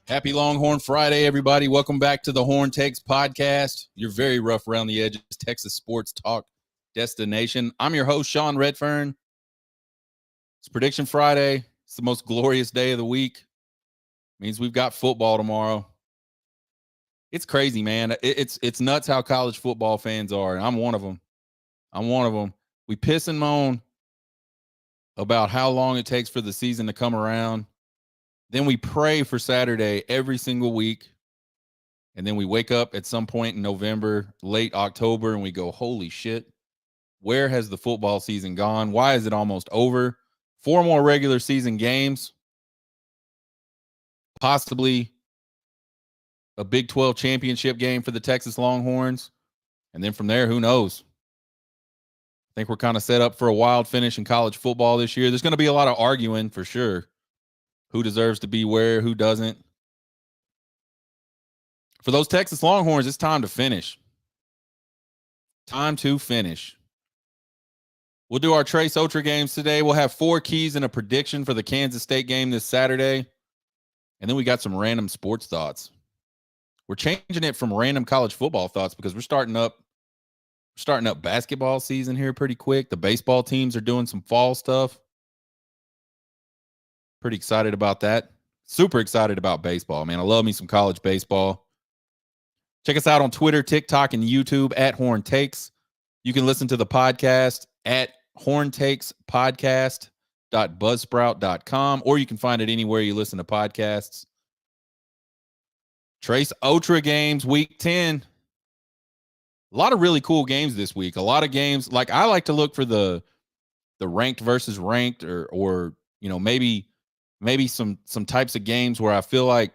Happy Longhorn Friday, everybody. Welcome back to the Horn Takes podcast, your very rough around the edges Texas sports talk destination. I'm your host, Sean Redfern. It's Prediction Friday. It's the most glorious day of the week. It means we've got football tomorrow. It's crazy, man. It's nuts how college football fans are. I'm one of them. We piss and moan about how long it takes for the season to come around. Then we pray for Saturday every single week. And then we wake up at some point in November, late October, and we go, holy shit, where has the football season gone? Why is it almost over? 4 more regular season games. Possibly a Big 12 championship game for the Texas Longhorns. And then from there, who knows? I think we're kind of set up for a wild finish in college football this year. There's going to be a lot of arguing for sure. Who deserves to be where, who doesn't. For those Texas Longhorns, it's time to finish. Time to finish. We'll do our Trace Otra games today. We'll have 4 keys and a prediction for the Kansas State game this Saturday. And then we got some random sports thoughts. We're changing it from random college football thoughts because we're starting up basketball season here pretty quick. The baseball teams are doing some fall stuff. Pretty excited about that. Super excited about baseball, man. I love me some college baseball. Check us out on Twitter, TikTok, and YouTube at Horn Takes. You can listen to the podcast at horntakespodcast.buzzsprout.com, or you can find it anywhere you listen to podcasts. Trace Otra games, week 10. A lot of really cool games this week. A lot of games. Like, I like to look for the ranked versus ranked, or you know, maybe some types of games where I feel like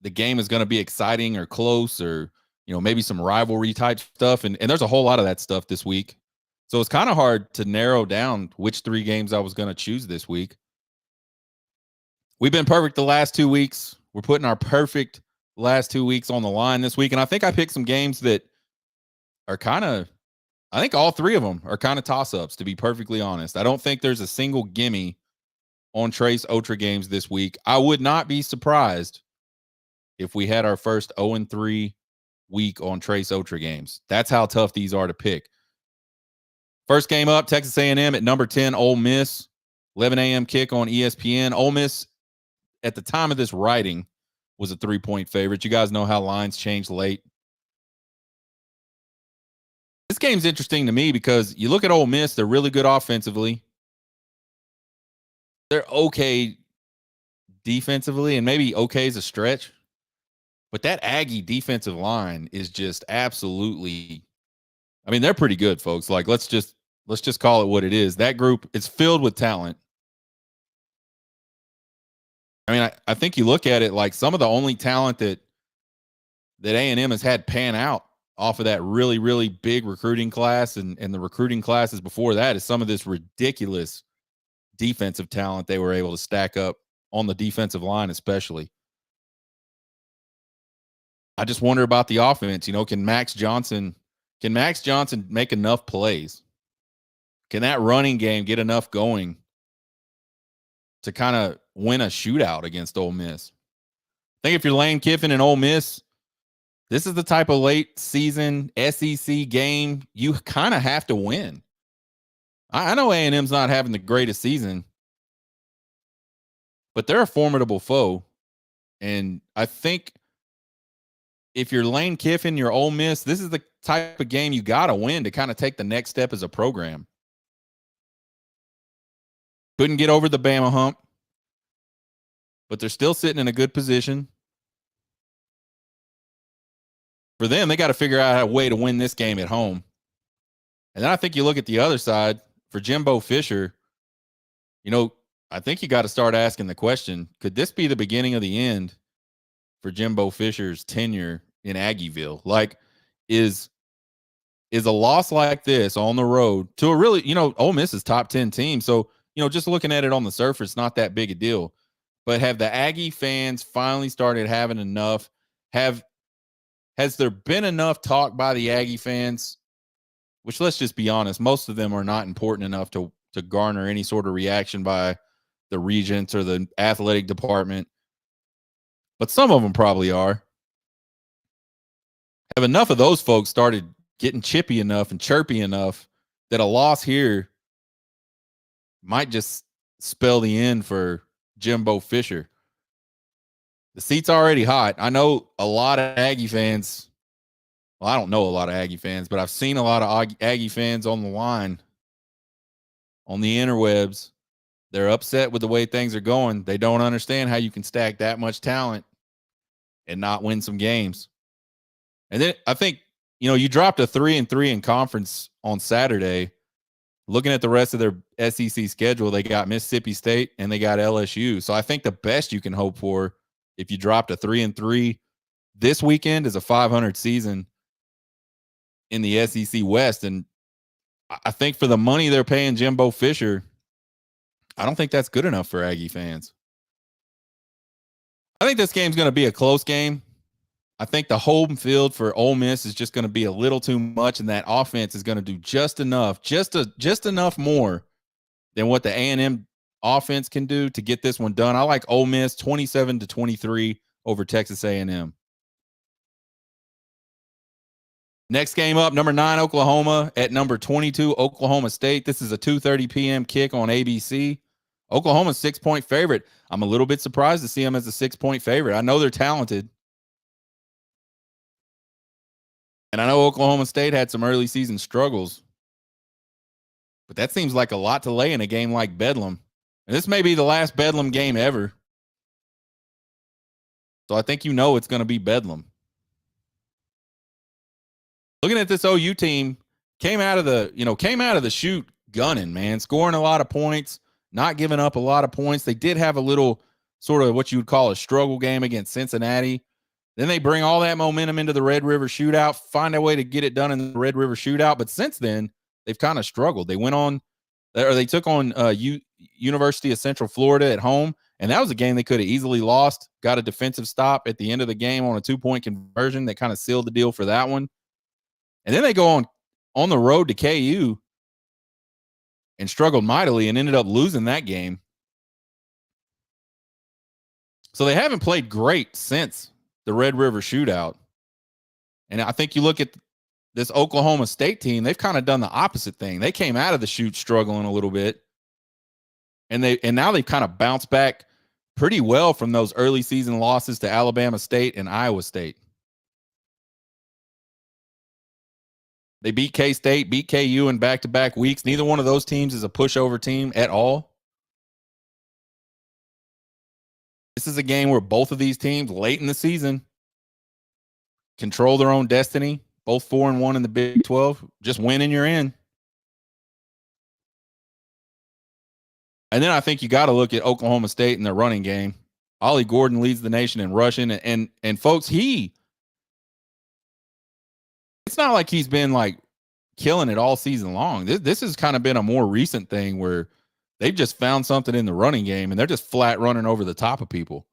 the game is going to be exciting or close, or, you know, maybe some rivalry type stuff. And there's a whole lot of that stuff this week. So it's kind of hard to narrow down which 3 games I was going to choose this week. We've been perfect the last 2 weeks. We're putting our perfect last 2 weeks on the line this week. And I think I picked some games that are I think all 3 of them are kind of toss-ups, to be perfectly honest. I don't think there's a single gimme on Trace Otra games this week. I would not be surprised if we had our first 0-3 week on Trace Otra games. That's how tough these are to pick. First game up, Texas A&M at number 10, Ole Miss. 11 a.m. kick on ESPN. Ole Miss, at the time of this writing, was a 3-point favorite. You guys know how lines change late. This game's interesting to me because you look at Ole Miss, they're really good offensively. They're okay defensively, and maybe okay is a stretch. But that Aggie defensive line is just absolutely, I mean, they're pretty good, folks. Like, let's just call it what it is. That group is filled with talent. I mean, I think you look at it like some of the only talent that A&M has had pan out off of that really, really big recruiting class, and the recruiting classes before that, is some of this ridiculous defensive talent they were able to stack up on the defensive line, especially. I just wonder about the offense. You know, can Max Johnson make enough plays? Can that running game get enough going to kind of win a shootout against Ole Miss? I think if you're Lane Kiffin and Ole Miss, this is the type of late season SEC game you kind of have to win. I know A&M's not having the greatest season, but they're a formidable foe. And I think if you're Lane Kiffin, you're Ole Miss, this is the type of game you got to win to kind of take the next step as a program. Couldn't get over the Bama hump, but they're still sitting in a good position. For them, they got to figure out a way to win this game at home. And then I think you look at the other side for Jimbo Fisher. You know, I think you got to start asking the question, could this be the beginning of the end for Jimbo Fisher's tenure in Aggieville? Like, is a loss like this on the road to a really, you know, Ole Miss is top 10 team. So, you know, just looking at it on the surface, not that big a deal. but have the Aggie fans finally started having enough? Has there been enough talk by the Aggie fans, which, let's just be honest, most of them are not important enough to garner any sort of reaction by the regents or the athletic department, but some of them probably are. Have enough of those folks started getting chippy enough and chirpy enough that a loss here might just spell the end for Jimbo Fisher? The seat's already hot. I know a lot of Aggie fans. Well, I don't know a lot of Aggie fans, but I've seen a lot of Aggie fans on the line, on the interwebs. They're upset with the way things are going. They don't understand how you can stack that much talent and not win some games. And then I think, you dropped a 3-3 in conference on Saturday. Looking at the rest of their SEC schedule, they got Mississippi State and they got LSU. So I think the best you can hope for if you dropped a 3-3 this weekend is a 500 season in the SEC West. And I think for the money they're paying Jimbo Fisher, I don't think that's good enough for Aggie fans. I think this game's going to be a close game. I think the home field for Ole Miss is just going to be a little too much, and that offense is going to do just enough, just enough more than what the A&M offense can do to get this one done. I like Ole Miss 27-23 over Texas A&M. Next game up, number 9 Oklahoma at number 22 Oklahoma State. This is a 2:30 p.m. kick on ABC. Oklahoma's 6-point favorite. I'm a little bit surprised to see them as a 6-point favorite. I know they're talented. And I know Oklahoma State had some early season struggles, but that seems like a lot to lay in a game like Bedlam. And this may be the last Bedlam game ever. So I think it's going to be Bedlam. Looking at this OU team, came out of the chute gunning, man, scoring a lot of points, not giving up a lot of points. They did have a little sort of what you would call a struggle game against Cincinnati. Then they bring all that momentum into the Red River Shootout, find a way to get it done in the Red River Shootout. But since then, they've kind of struggled. They took on University of Central Florida at home, and that was a game they could have easily lost. Got a defensive stop at the end of the game on a 2-point conversion that kind of sealed the deal for that one. And then they go on the road to KU and struggled mightily and ended up losing that game. So they haven't played great since the Red River Shootout. And I think you look at this Oklahoma State team, they've kind of done the opposite thing. They came out of the chute struggling a little bit. And now they've kind of bounced back pretty well from those early season losses to Alabama State and Iowa State. They beat K-State, beat KU in back-to-back weeks. Neither one of those teams is a pushover team at all. This is a game where both of these teams late in the season control their own destiny. Both 4-1 in the Big 12. Just win and you're in. And then I think you got to look at Oklahoma State and their running game. Ollie Gordon leads the nation in rushing. And folks, it's not like he's been like killing it all season long. This has kind of been a more recent thing where they've just found something in the running game and they're just flat running over the top of people.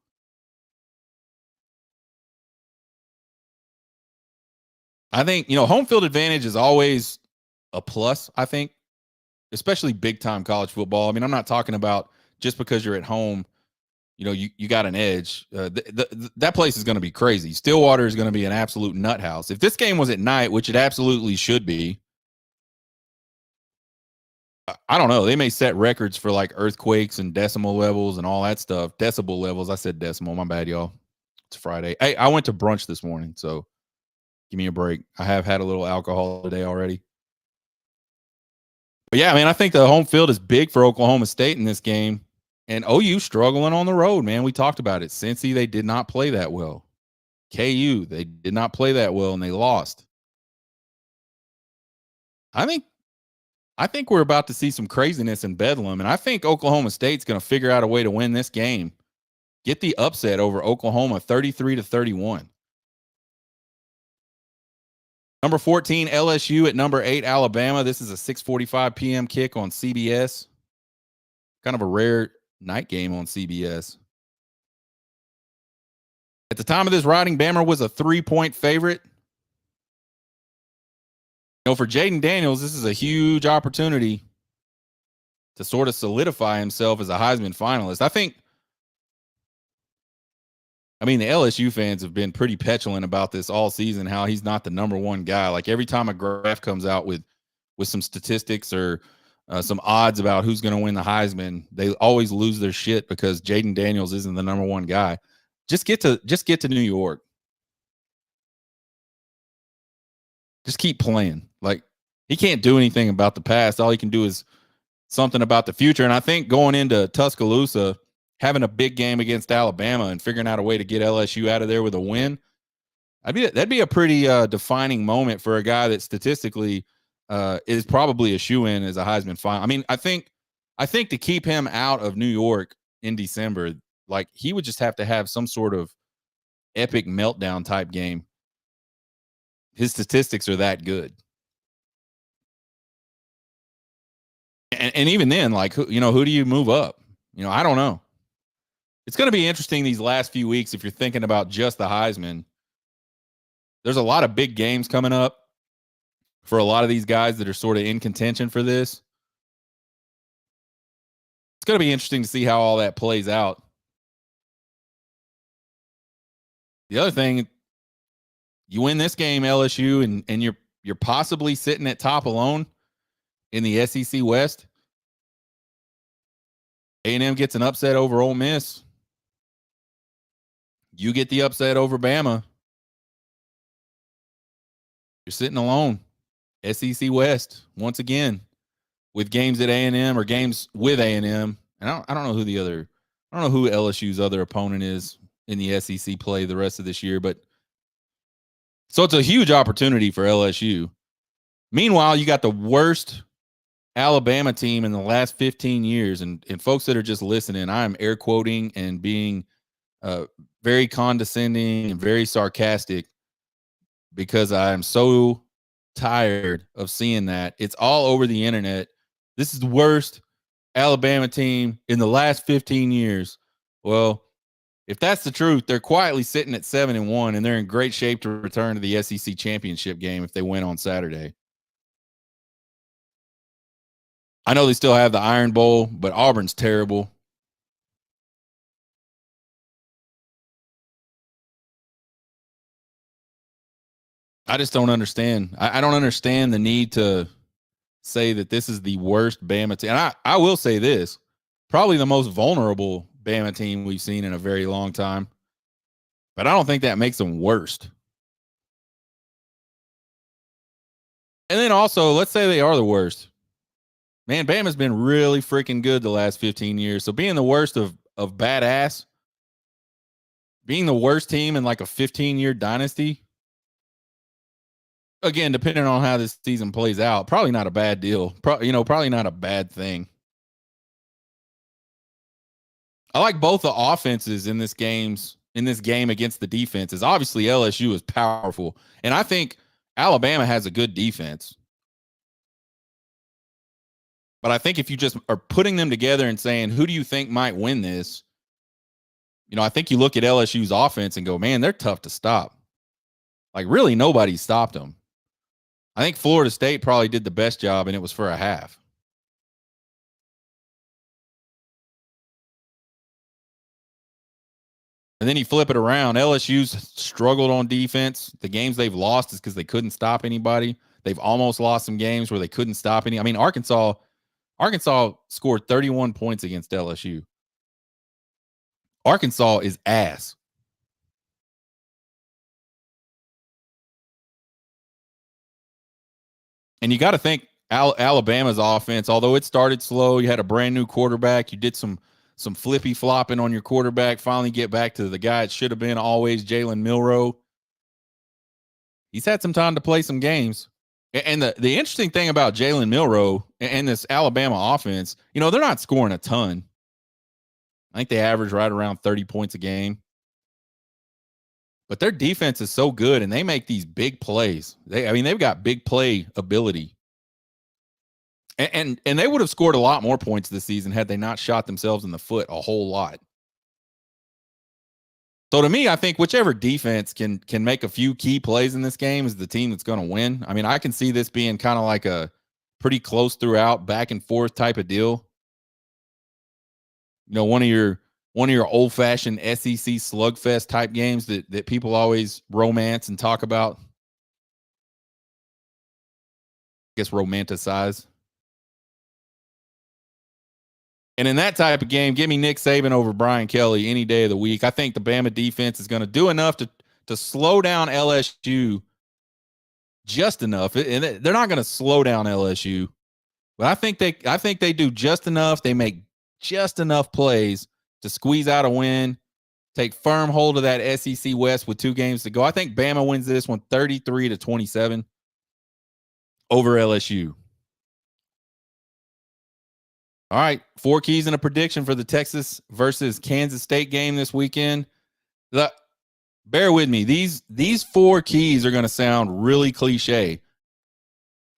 I think, home field advantage is always a plus, I think, especially big time college football. I mean, I'm not talking about just because you're at home, you got an edge. That place is going to be crazy. Stillwater is going to be an absolute nut house. If this game was at night, which it absolutely should be, I don't know. They may set records for like earthquakes and decimal levels and all that stuff. Decibel levels. I said decimal. My bad, y'all. It's Friday. Hey, I went to brunch this morning, so give me a break. I have had a little alcohol today already. But yeah, man, I think the home field is big for Oklahoma State in this game. And OU struggling on the road, man. We talked about it. Cincy, they did not play that well. KU, they did not play that well, and they lost. I think we're about to see some craziness in Bedlam, and I think Oklahoma State's going to figure out a way to win this game. Get the upset over Oklahoma 33-31. Number 14, LSU at number 8, Alabama. This is a 6:45 p.m. kick on CBS. Kind of a rare night game on CBS. At the time of this writing, Bama was a 3-point favorite. For Jaden Daniels, this is a huge opportunity to sort of solidify himself as a Heisman finalist. The LSU fans have been pretty petulant about this all season, how he's not the number one guy. Like every time a graph comes out with some statistics or some odds about who's going to win the Heisman, they always lose their shit because Jaden Daniels isn't the number one guy. Just get to New York. Just keep playing. Like he can't do anything about the past. All he can do is something about the future. And I think going into Tuscaloosa, having a big game against Alabama and figuring out a way to get LSU out of there with a win, that'd be a pretty defining moment for a guy that statistically is probably a shoe-in as a Heisman final. I think to keep him out of New York in December, like he would just have to have some sort of epic meltdown type game. His statistics are that good. And even then, like, who do you move up? I don't know. It's going to be interesting these last few weeks if you're thinking about just the Heisman. There's a lot of big games coming up for a lot of these guys that are sort of in contention for this. It's going to be interesting to see how all that plays out. The other thing, you win this game, LSU, and you're possibly sitting at top alone in the SEC West. A&M gets an upset over Ole Miss. You get the upset over Bama. You're sitting alone. SEC West once again with games at A&M or games with A&M. And I don't know who LSU's other opponent is in the SEC play the rest of this year, but so it's a huge opportunity for LSU. Meanwhile, you got the worst Alabama team in the last 15 years. And folks that are just listening, I am air quoting and being very condescending and very sarcastic because I am so tired of seeing that. It's all over the internet. This is the worst Alabama team in the last 15 years. Well, if that's the truth, they're quietly sitting at 7-1, and they're in great shape to return to the SEC championship game if they win on Saturday. I know they still have the Iron Bowl, but Auburn's terrible. I just don't understand. I don't understand the need to say that this is the worst Bama team. And I will say this, probably the most vulnerable Bama team we've seen in a very long time. But I don't think that makes them worst. And then also, let's say they are the worst. Man, Bama's been really freaking good the last 15 years. So being the worst of badass, being the worst team in like a 15-year dynasty, again, depending on how this season plays out, probably not a bad deal. Probably not a bad thing. I like both the offenses in this game against the defenses. Obviously, LSU is powerful, and I think Alabama has a good defense. But I think if you just are putting them together and saying, who do you think might win this? I think you look at LSU's offense and go, man, they're tough to stop. Like, really, nobody stopped them. I think Florida State probably did the best job, and it was for a half. And then you flip it around. LSU's struggled on defense. The games they've lost is because they couldn't stop anybody. They've almost lost some games where they couldn't stop any. Arkansas scored 31 points against LSU. Arkansas is ass. And you got to think Alabama's offense, although it started slow, you had a brand new quarterback. You did some flippy flopping on your quarterback, finally get back to the guy it should have been always, Jalen Milroe. He's had some time to play some games. And the interesting thing about Jalen Milroe and this Alabama offense, they're not scoring a ton. I think they average right around 30 points a game. But their defense is so good, and they make these big plays. They've got big play ability. And they would have scored a lot more points this season had they not shot themselves in the foot a whole lot. So to me, I think whichever defense can make a few key plays in this game is the team that's going to win. I mean, I can see this being kind of like a pretty close throughout, back and forth type of deal. You know, one of your old fashioned SEC slugfest type games that people always romance and talk about. I guess romanticize. And in that type of game, give me Nick Saban over Brian Kelly any day of the week. I think the Bama defense is going to do enough to slow down LSU just enough. And they're not going to slow down LSU, but I think they do just enough. They make just enough plays to squeeze out a win, take firm hold of that SEC West with 2 games to go. I think Bama wins this one 33-27 over LSU. All right, 4 keys and a prediction for the Texas versus Kansas State game this weekend. Bear with me. These 4 keys are going to sound really cliche.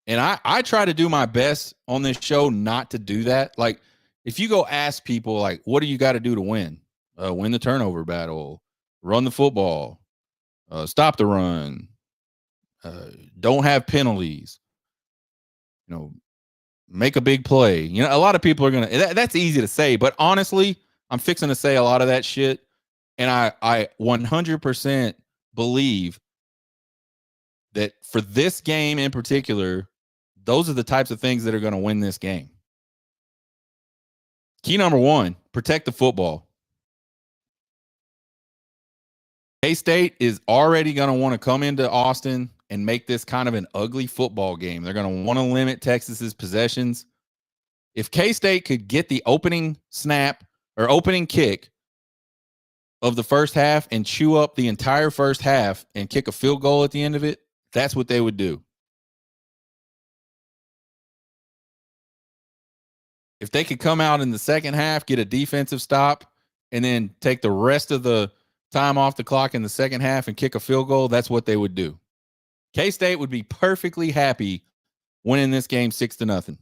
And I try to do my best on this show not to do that. Like, if you go ask people, like, what do you got to do to win? Win the turnover battle, run the football, stop the run, don't have penalties, you know, make a big play. You know, a lot of people are going to, that's easy to say, but honestly, I'm fixing to say a lot of that shit. And I 100% believe that for this game in particular, those are the types of things that are going to win this game. Key number 1, protect the football. K-State is already going to want to come into Austin and make this kind of an ugly football game. They're going to want to limit Texas's possessions. If K-State could get the opening snap or opening kick of the first half and chew up the entire first half and kick a field goal at the end of it, that's what they would do. If they could come out in the second half, get a defensive stop, and then take the rest of the time off the clock in the second half and kick a field goal, that's what they would do. K-State would be perfectly happy winning this game 6-0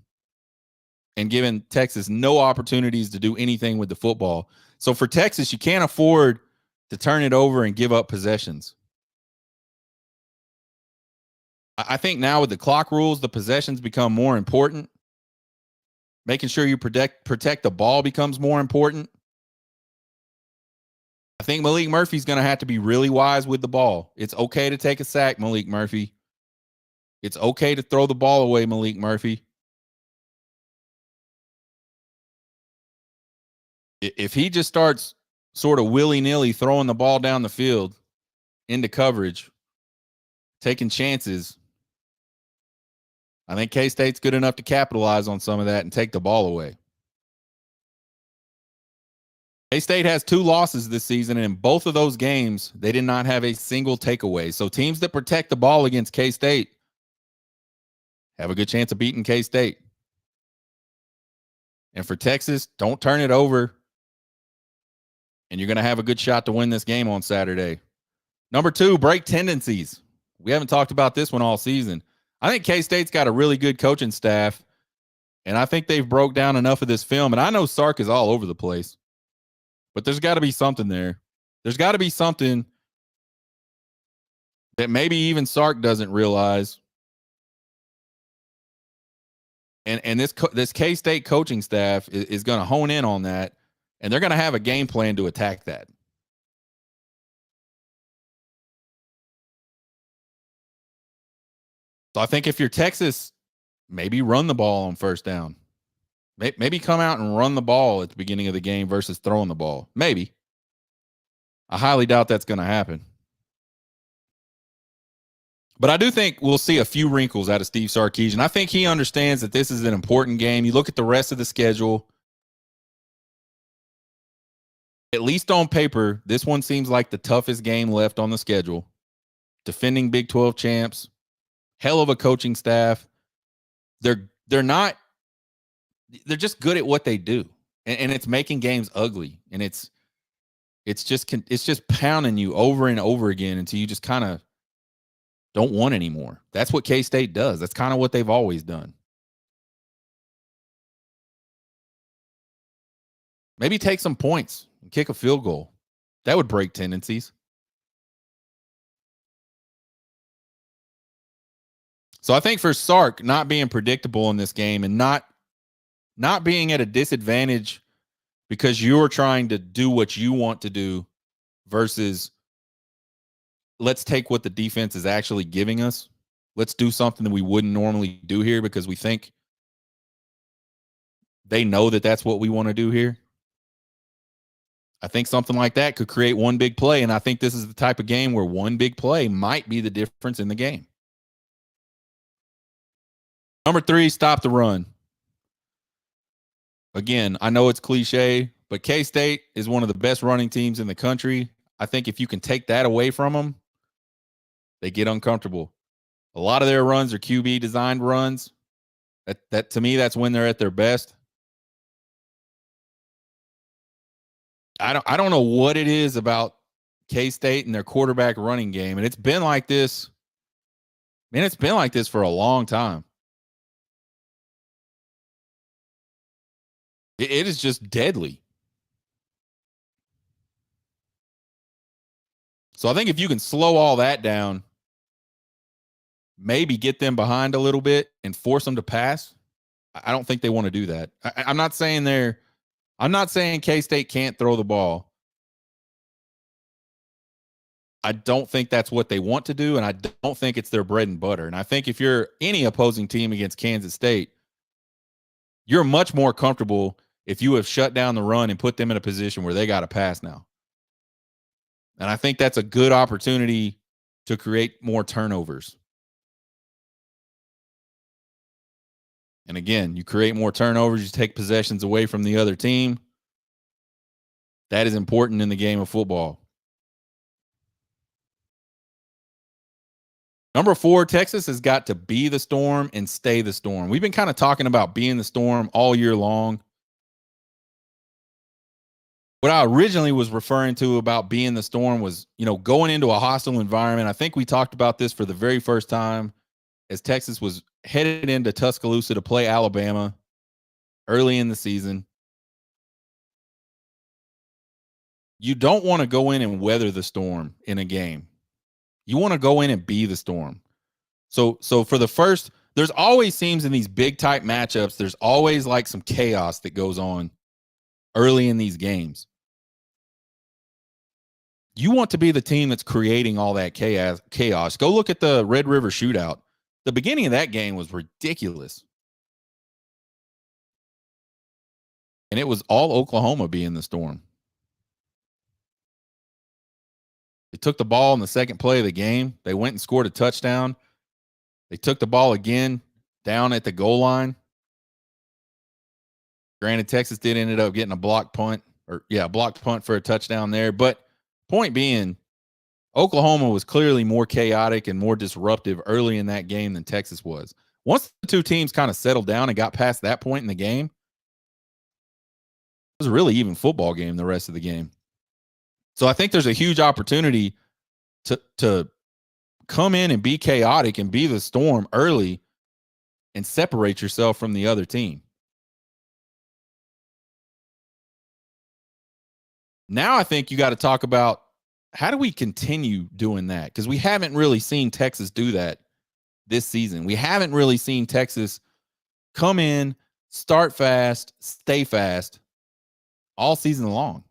and giving Texas no opportunities to do anything with the football. So for Texas, you can't afford to turn it over and give up possessions. I think now with the clock rules, the possessions become more important. Making sure you protect the ball becomes more important. I think Malik Murphy's going to have to be really wise with the ball. It's okay to take a sack, Malik Murphy. It's okay to throw the ball away, Malik Murphy. If he just starts sort of willy-nilly throwing the ball down the field into coverage, taking chances, I think K-State's good enough to capitalize on some of that and take the ball away. K-State has 2 losses this season, and in both of those games, they did not have a single takeaway. So teams that protect the ball against K-State have a good chance of beating K-State. And for Texas, don't turn it over, and you're going to have a good shot to win this game on Saturday. Number 2, break tendencies. We haven't talked about this one all season. I think K-State's got a really good coaching staff, and I think they've broke down enough of this film. And I know Sark is all over the place, but there's got to be something there. There's got to be something that maybe even Sark doesn't realize. And this K-State coaching staff is going to hone in on that, and they're going to have a game plan to attack that. So I think if you're Texas, maybe run the ball on first down. Maybe come out and run the ball at the beginning of the game versus throwing the ball. Maybe. I highly doubt that's going to happen. But I do think we'll see a few wrinkles out of Steve Sarkisian. I think he understands that this is an important game. You look at the rest of the schedule. At least on paper, this one seems like the toughest game left on the schedule. Defending Big 12 champs. Hell of a coaching staff. They're just good at what they do. And it's making games ugly. And it's just pounding you over and over again until you just kind of don't want anymore. That's what K-State does. That's kind of what they've always done. Maybe take some points and kick a field goal. That would break tendencies. So I think for Sark not being predictable in this game and not being at a disadvantage because you're trying to do what you want to do versus let's take what the defense is actually giving us. Let's do something that we wouldn't normally do here because we think they know that that's what we want to do here. I think something like that could create one big play. And I think this is the type of game where one big play might be the difference in the game. Number 3, stop the run. Again, I know it's cliche, but K-State is one of the best running teams in the country. I think if you can take that away from them, they get uncomfortable. A lot of their runs are QB designed runs. That to me, that's when they're at their best. I don't know what it is about K-State and their quarterback running game, and it's been like this. Man, it's been like this for a long time. It is just deadly. So I think if you can slow all that down, maybe get them behind a little bit and force them to pass. I don't think they want to do that. I'm not saying K-State can't throw the ball. I don't think that's what they want to do, and I don't think it's their bread and butter. And I think if you're any opposing team against Kansas State, you're much more comfortable if you have shut down the run and put them in a position where they got to pass now. And I think that's a good opportunity to create more turnovers. And again, you create more turnovers, you take possessions away from the other team. That is important in the game of football. Number 4, Texas has got to be the storm and stay the storm. We've been kind of talking about being the storm all year long. What I originally was referring to about being the storm was, going into a hostile environment. I think we talked about this for the very first time as Texas was headed into Tuscaloosa to play Alabama early in the season. You don't want to go in and weather the storm in a game. You want to go in and be the storm. So for the first, there's always seems in these big type matchups, there's always like some chaos that goes on early in these games. You want to be the team that's creating all that chaos. Go look at the Red River Shootout. The beginning of that game was ridiculous. And it was all Oklahoma being the storm. They took the ball in the second play of the game. They went and scored a touchdown. They took the ball again down at the goal line. Granted, Texas did end up getting a blocked punt for a touchdown there. But point being, Oklahoma was clearly more chaotic and more disruptive early in that game than Texas was. Once the two teams kind of settled down and got past that point in the game, it was a really even football game the rest of the game. So I think there's a huge opportunity to come in and be chaotic and be the storm early and separate yourself from the other team. Now I think you got to talk about how do we continue doing that? Because we haven't really seen Texas do that this season. We haven't really seen Texas come in, start fast, stay fast all season long.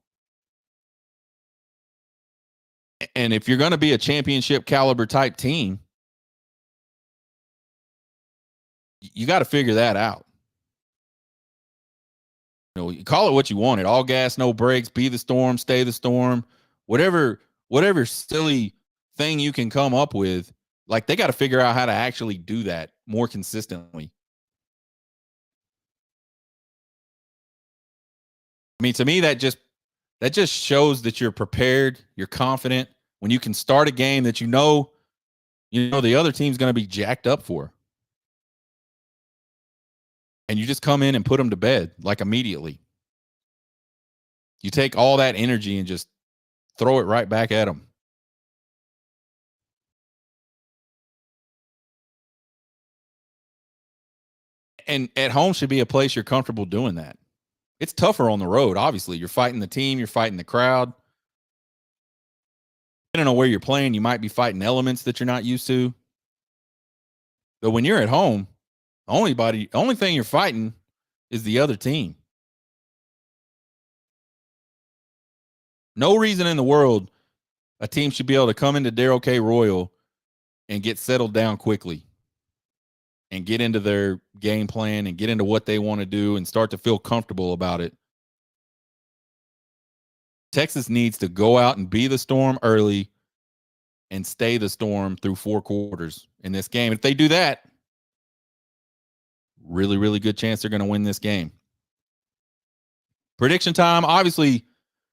And if you're going to be a championship caliber type team, you got to figure that out. You call it what you want. It all gas, no brakes, be the storm, stay the storm, whatever silly thing you can come up with. Like, they got to figure out how to actually do that more consistently. I mean, to me, that just shows that you're prepared, you're confident when you can start a game that you know the other team's going to be jacked up for. And you just come in and put them to bed like immediately. You take all that energy and just throw it right back at them. And at home should be a place you're comfortable doing that. It's tougher on the road, obviously. You're fighting the team, you're fighting the crowd. depending on where you're playing, you might be fighting elements that you're not used to. But when you're at home, only thing you're fighting is the other team. No reason in the world a team should be able to come into Darrell K. Royal and get settled down quickly and get into their game plan and get into what they want to do and start to feel comfortable about it. Texas needs to go out and be the Storm early and stay the Storm through 4 quarters in this game. If they do that, really, really good chance they're going to win this game. Prediction time. Obviously,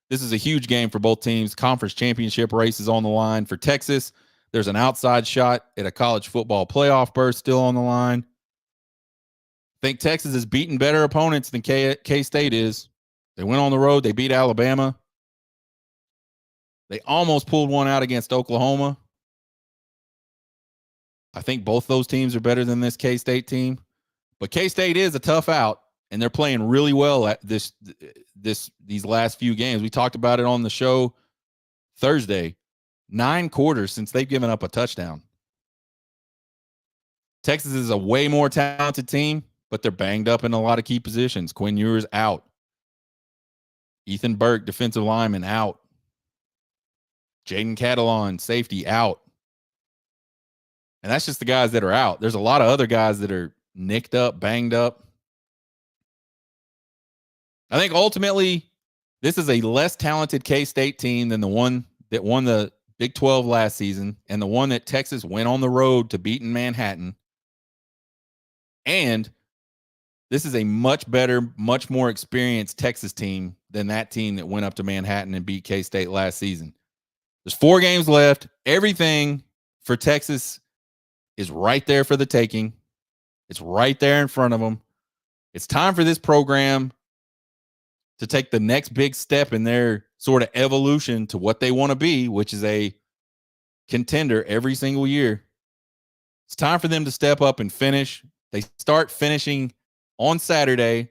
this is a huge game for both teams. Conference championship race is on the line. For Texas, there's an outside shot at a college football playoff berth still on the line. I think Texas has beaten better opponents than K-State is. They went on the road. They beat Alabama. They almost pulled one out against Oklahoma. I think both those teams are better than this K-State team. But K-State is a tough out, and they're playing really well at these last few games. We talked about it on the show Thursday. 9 quarters since they've given up a touchdown. Texas is a way more talented team, but they're banged up in a lot of key positions. Quinn Ewers out. Ethan Burke, defensive lineman, out. Jaden Catalon, safety, out. And that's just the guys that are out. There's a lot of other guys that are nicked up, banged up. I think ultimately this is a less talented K-State team than the one that won the Big 12 last season and the one that Texas went on the road to beat in Manhattan. And this is a much better, much more experienced Texas team than that team that went up to Manhattan and beat K-State last season. There's 4 games left. Everything for Texas is right there for the taking. It's right there in front of them. It's time for this program to take the next big step in their sort of evolution to what they want to be, which is a contender every single year. It's time for them to step up and finish. They start finishing on Saturday.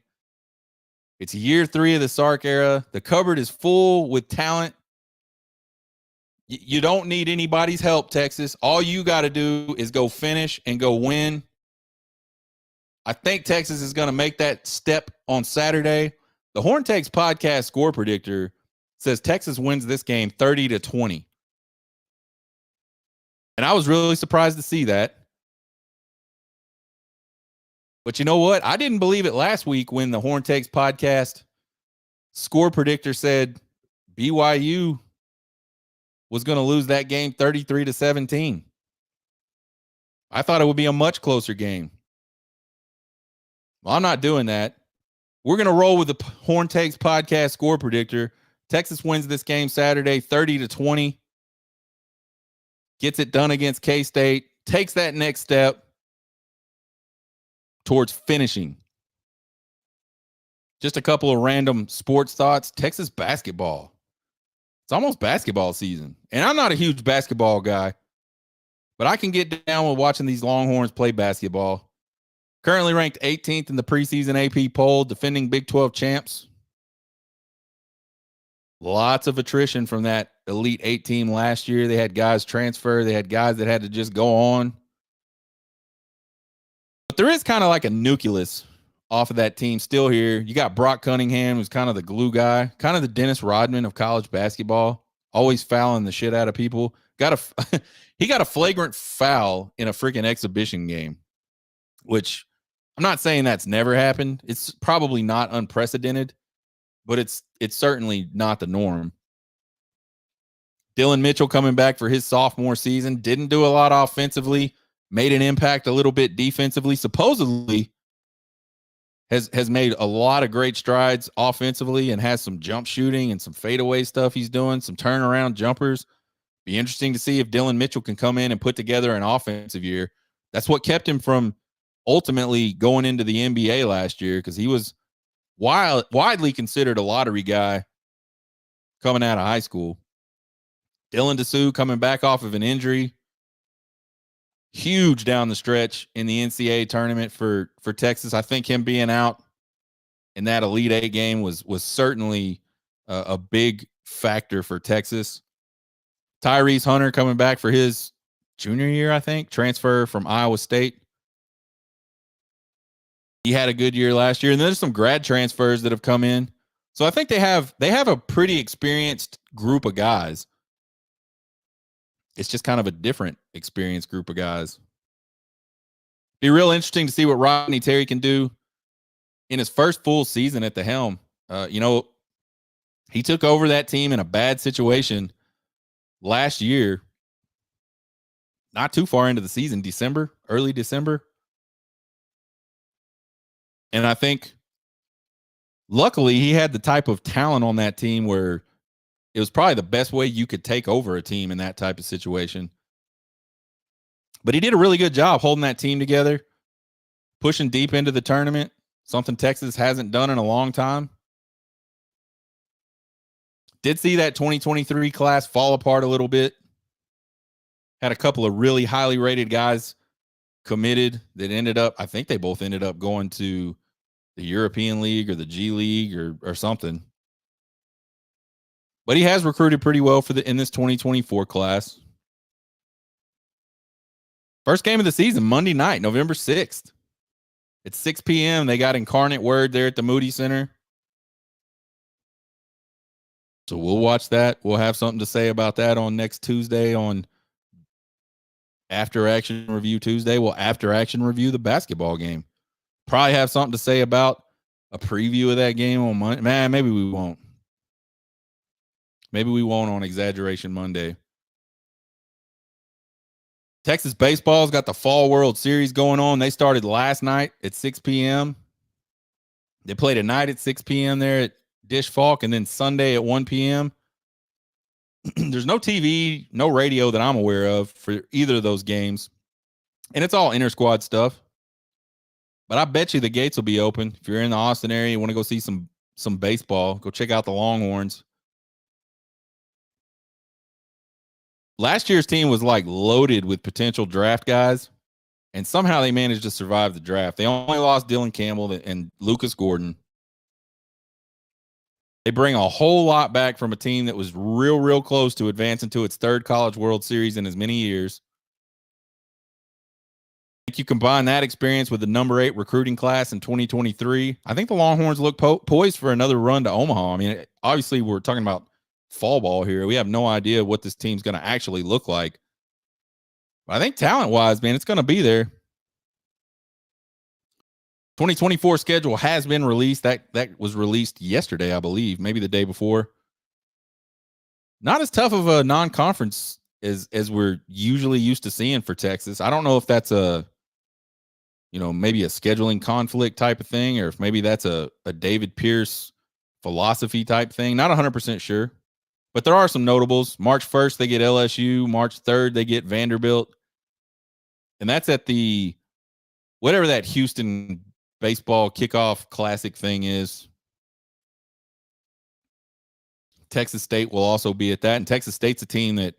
It's year 3 of the Sark era. The cupboard is full with talent. You don't need anybody's help, Texas. All you got to do is go finish and go win. I think Texas is going to make that step on Saturday. The Horn Takes podcast score predictor says Texas wins this game 30-20. And I was really surprised to see that. But you know what? I didn't believe it last week when the Horn Takes podcast score predictor said BYU was going to lose that game 33-17. I thought it would be a much closer game. Well, I'm not doing that. We're going to roll with the Horn Takes podcast score predictor. Texas wins this game Saturday 30-20. Gets it done against K-State. Takes that next step towards finishing. Just a couple of random sports thoughts. Texas basketball. It's almost basketball season. And I'm not a huge basketball guy, but I can get down with watching these Longhorns play basketball. Currently ranked 18th in the preseason AP poll, defending Big 12 champs. Lots of attrition from that Elite 8 team last year. They had guys transfer. They had guys that had to just go on. But there is kind of like a nucleus off of that team still here. You got Brock Cunningham, who's kind of the glue guy, kind of the Dennis Rodman of college basketball, always fouling the shit out of people. He got a flagrant foul in a freaking exhibition game, which I'm not saying that's never happened. It's probably not unprecedented, but it's certainly not the norm. Dylan Mitchell coming back for his sophomore season, didn't do a lot offensively, made an impact a little bit defensively, supposedly has made a lot of great strides offensively and has some jump shooting and some fadeaway stuff he's doing, some turnaround jumpers. Be interesting to see if Dylan Mitchell can come in and put together an offensive year. That's what kept him from ultimately going into the NBA last year, because he was widely considered a lottery guy coming out of high school. Dylan Dessou coming back off of an injury. Huge down the stretch in the NCAA tournament for Texas. I think him being out in that Elite 8 game was certainly a big factor for Texas. Tyrese Hunter coming back for his junior year, I think, transfer from Iowa State. He had a good year last year, and there's some grad transfers that have come in. So I think they have a pretty experienced group of guys. It's just kind of a different experienced group of guys. Be real interesting to see what Rodney Terry can do in his first full season at the helm. He took over that team in a bad situation last year, not too far into the season, early December. And I think luckily he had the type of talent on that team where it was probably the best way you could take over a team in that type of situation. But he did a really good job holding that team together, pushing deep into the tournament, something Texas hasn't done in a long time. Did see that 2023 class fall apart a little bit. Had a couple of really highly rated guys committed that I think they both ended up going to the European League or the G League or something. But he has recruited pretty well in this 2024 class. First game of the season, Monday night, November 6th. It's 6 p.m. They got Incarnate Word there at the Moody Center. So we'll watch that. We'll have something to say about that on next Tuesday on After Action Review Tuesday. We'll After Action review the basketball game. Probably have something to say about a preview of that game on Monday. Man, maybe we won't. Maybe we won't on Exaggeration Monday. Texas baseball's got the Fall World Series going on. They started last night at 6 p.m. They played tonight at 6 p.m. there at Dish Falk, and then Sunday at 1 p.m. There's no TV, no radio that I'm aware of for either of those games. And it's all inter-squad stuff. But I bet you the gates will be open. If you're in the Austin area, you want to go see some baseball, go check out the Longhorns. Last year's team was like loaded with potential draft guys, and somehow they managed to survive the draft. They only lost Dylan Campbell and Lucas Gordon. They bring a whole lot back from a team that was real close to advancing to its third College World Series in as many years. I think you combine that experience with the number 8 recruiting class in 2023. I think the Longhorns look poised for another run to Omaha. I mean, obviously we're talking about fall ball here. We have no idea what this team's going to actually look like. But I think talent-wise, man, it's going to be there. 2024 schedule has been released. That was released yesterday, I believe, maybe the day before. Not as tough of a non-conference as we're usually used to seeing for Texas. I don't know if that's maybe a scheduling conflict type of thing, or if maybe that's a David Pierce philosophy type thing. Not 100% sure. But there are some notables. March 1st, they get LSU. March 3rd, they get Vanderbilt. And that's at the whatever that Houston baseball kickoff classic thing is. Texas State will also be at that. And Texas State's a team that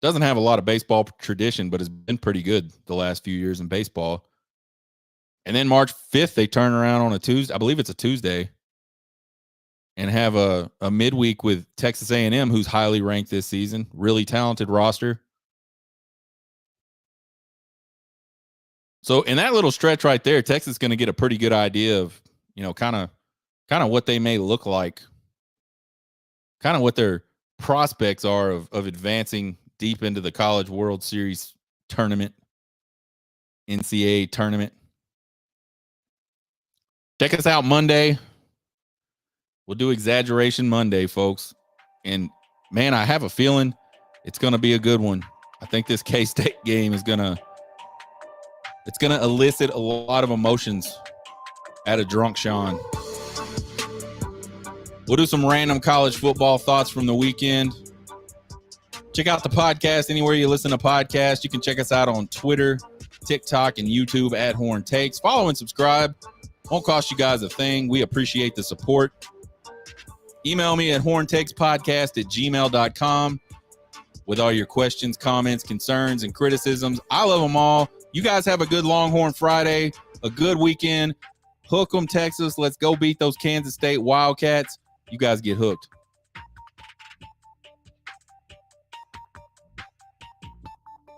doesn't have a lot of baseball tradition, but has been pretty good the last few years in baseball. And then March 5th, they turn around on a Tuesday. I believe it's a Tuesday. And have a midweek with Texas A&M, who's highly ranked this season. Really talented roster. So in that little stretch right there, Texas is going to get a pretty good idea of, kind of what they may look like. Kind of what their prospects are of advancing deep into the College World Series tournament, NCAA tournament. Check us out Monday. We'll do Exaggeration Monday, folks. And, man, I have a feeling it's going to be a good one. I think this K-State game is going to elicit a lot of emotions out of Drunk Sean. We'll do some random college football thoughts from the weekend. Check out the podcast anywhere you listen to podcasts. You can check us out on Twitter, TikTok, and YouTube at Horn Takes. Follow and subscribe. Won't cost you guys a thing. We appreciate the support. Email me at horntakespodcast@gmail.com with all your questions, comments, concerns, and criticisms. I love them all. You guys have a good Longhorn Friday, a good weekend. Hook 'em, Texas. Let's go beat those Kansas State Wildcats. You guys get hooked.